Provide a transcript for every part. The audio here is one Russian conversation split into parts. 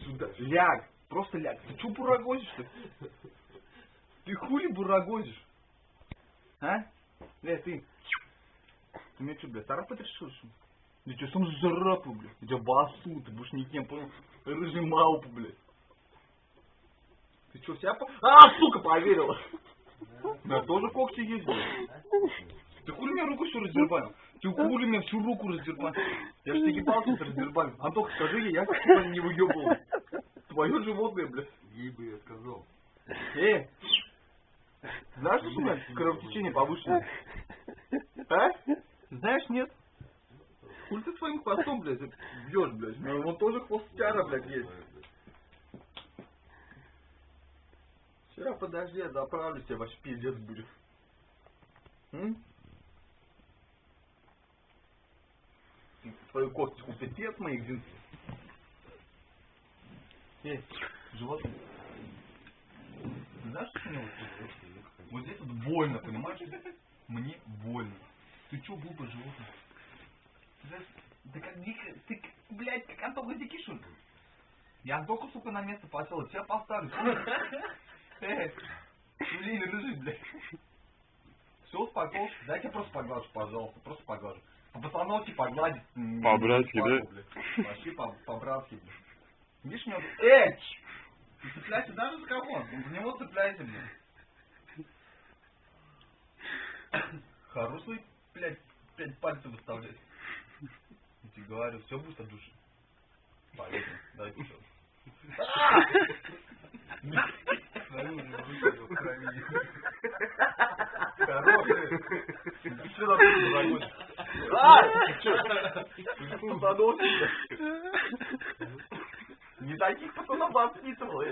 сюда. Ляг. Просто ляг. Ты чё бурагозишь-то? Ты хули бурагозишь? А? Ты. Ты меня что, блядь, царапать решил, что ли? Я тебя сам зарапаю, блядь. Я тебя басу, ты будешь никем, понял? Рыжий маупа, блядь. Ты что, себя сука, поверила. У меня тоже когти есть, блядь. Ты хули мне руку всю раздербанил? Ты хули мне всю руку раздербанил? Я ж тебе ебался раздербанил. Антох, скажи ей, я типа не выебывал. Твое животное, блядь. Ей бы я сказал. Знаешь, что у меня кровотечение повышенное? А? Знаешь, нет? Хули ты своим хвостом, блядь, бьешь, блядь. У меня вон тоже хвостяра, блядь, есть. Вчера, подожди, я заправлю тебя, ваш пиздец будет. Твою косточку пипец моих джинсов. Животное. Ты знаешь, что мне вот здесь вот больно, понимаешь? Мне больно. Ты чё, глупый животное? Ты как дикий, ты, блядь, как Антоха Дикий, что ли? Я Антоху, сука, на место поставил, тебя поставлю. Блин, рыжий, блядь. Все, успокоился. Дай я просто поглажу, пожалуйста, просто поглажу. По-пацановски погладить. По-братски, да? Вообще по-братски, блядь. Видишь, меня... Ты цепляйся даже за кого? За него цепляйся, блядь. Хороший, блядь, 5 пальцев выставлять. Я тебе говорю, все будет от души. Полезно, дай еще. Хороший. Ты что на тут загонишь? Ты что? Ты подонок. Не таких пацанов воспитывал.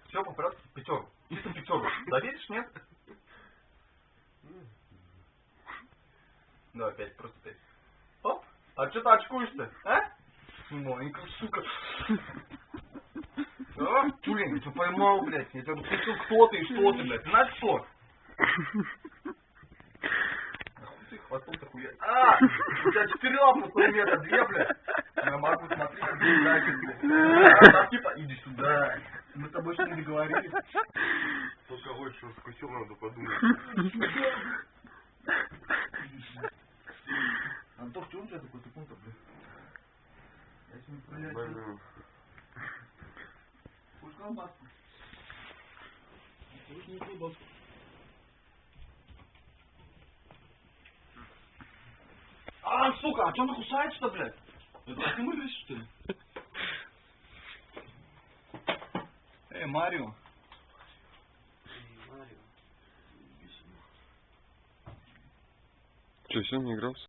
Все, по порядку, пятерку. Чисто пятерку. Доверишь, нет? Ну, опять, просто 5. Оп. А что ты очкуешь-то, а? Маленькая сука. А? Блин, я тебя поймал, блядь. Я тебя спросил, кто ты и что ты, блядь. Знаешь кто? Нахуй ты хвостом-то хуя. У тебя 4 лапы, хуй метра, 2, блядь. Я могу смотреть, блядь. Типа, иди сюда. Мы с тобой что не договорились? Только вот что скусил, надо подумать. Антох, что у тебя такой тупой-то, блядь? Я сегодня прилечу. Хочешь колбаску? Хочешь не колбаску? Сука, а что она кусается-то, блядь? Это ты мылись, что ли? Марио. Че, все, не игрался?